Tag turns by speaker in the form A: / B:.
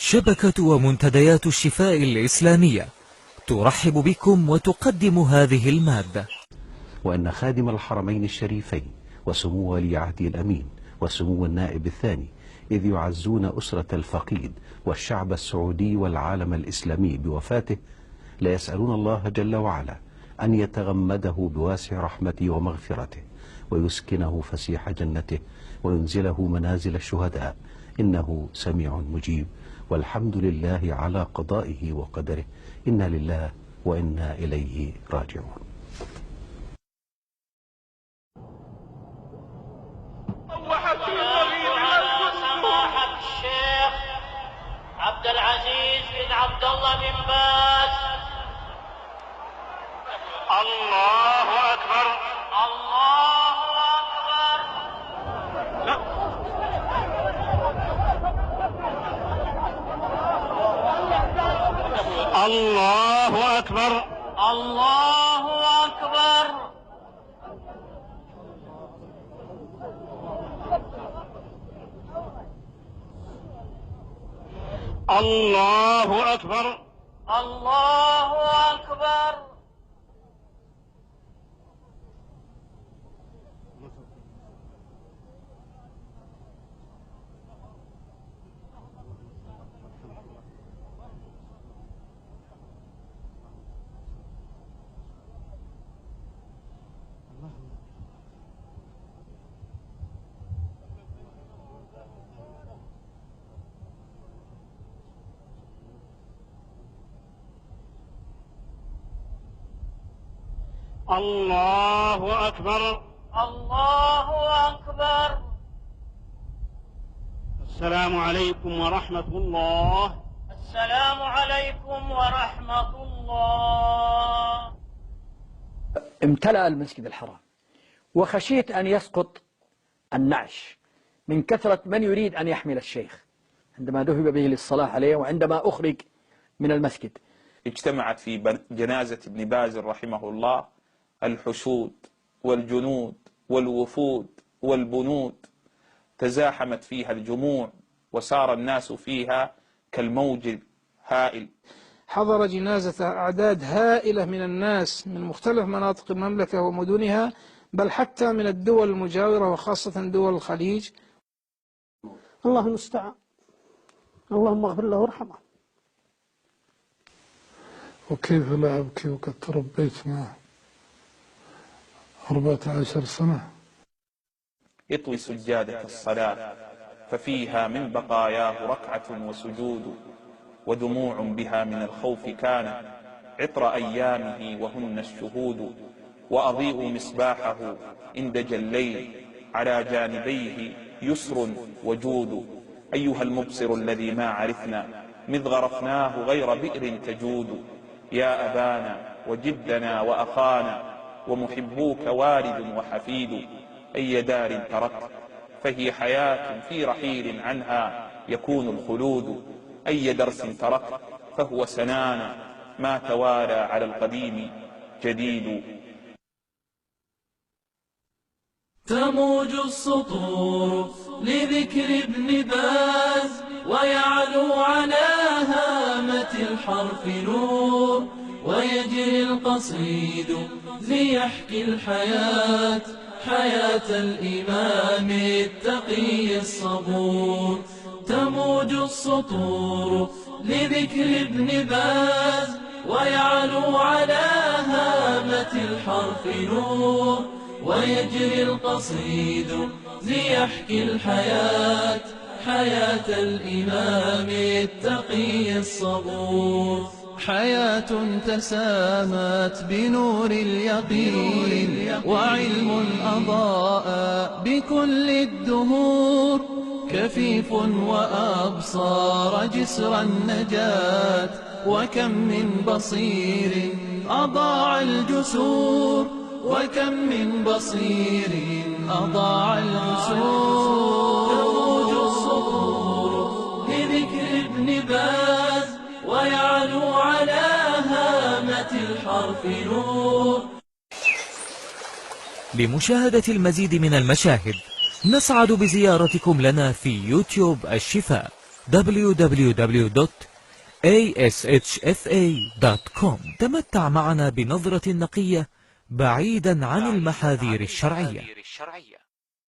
A: شبكة ومنتديات الشفاء الإسلامية ترحب بكم وتقدم هذه المادة.
B: وأن خادم الحرمين الشريفين وسمو ولي عهده الأمين وسمو النائب الثاني إذ يعزون أسرة الفقيد والشعب السعودي والعالم الإسلامي بوفاته لا يسألون الله جل وعلا أن يتغمده بواسع رحمته ومغفرته ويسكنه فسيح جنته وينزله منازل الشهداء، إنه سميع مجيب، والحمد لله على قضائه وقدره، إنا لله وإنا إليه راجعون.
C: سماحة الشيخ عبد العزيز بن عبد الله بن باز. الله أكبر الله أكبر. الله أكبر الله أكبر. الله أكبر الله أكبر. الله أكبر الله أكبر. السلام عليكم ورحمة الله. السلام عليكم ورحمة الله.
D: امتلأ المسجد الحرام وخشيت أن يسقط النعش من كثرة من يريد أن يحمل الشيخ عندما ذهب به للصلاة عليه وعندما أخرج من المسجد.
E: اجتمعت في جنازة ابن باز رحمه الله الحشود والجنود والوفود والبنود، تزاحمت فيها الجموع وسار الناس فيها كالموج الهائل.
F: حضر جنازة أعداد هائلة من الناس من مختلف مناطق المملكة ومدنها، بل حتى من الدول المجاورة وخاصة دول الخليج.
G: الله المستعان، اللهم اغفر له وارحمه.
H: وكيف لا أبكي وقد تربيت معه 14 سنة.
E: اطوي سجادة الصلاة ففيها من بقاياه ركعة وسجود، ودموع بها من الخوف كانت عطر أيامه وهن الشهود. وأضيء مصباحه إن دجى الليل على جانبيه يسر وجود. أيها المبصر الذي ما عرفنا مذ غرفناه غير بئر تجود. يا أبانا وجدنا وأخانا ومحبوك والد وحفيد. أي دار تركت فهي حياة في رحيل عنها يكون الخلود. أي درس تركت فهو سنان ما توالى على القديم جديد.
I: تموج السطور لذكر ابن باز ويعلو على هامة الحرف نور، ويجري القصيد ليحكي الحياة حياة الإمام التقي الصبور. تموج السطور لذكر ابن باز ويعلو على هامة الحرف نور، ويجري القصيد ليحكي الحياة حياة الإمام التقي الصبور. حياة تسامت بنور اليقين وعلم أضاء بكل الدهور، كفيف وأبصار جسر النجاة، وكم من بصير أضاع الجسور، وكم من بصير أضاع الجسور. تموج الصخور لذكر ابن باز ويعلو على هامة الحرف نور.
A: لمشاهدة المزيد من المشاهد نسعد بزيارتكم لنا في يوتيوب الشفاء، www.ashfa.com. تمتع معنا بنظرة نقية بعيدا عن المحاذير الشرعية.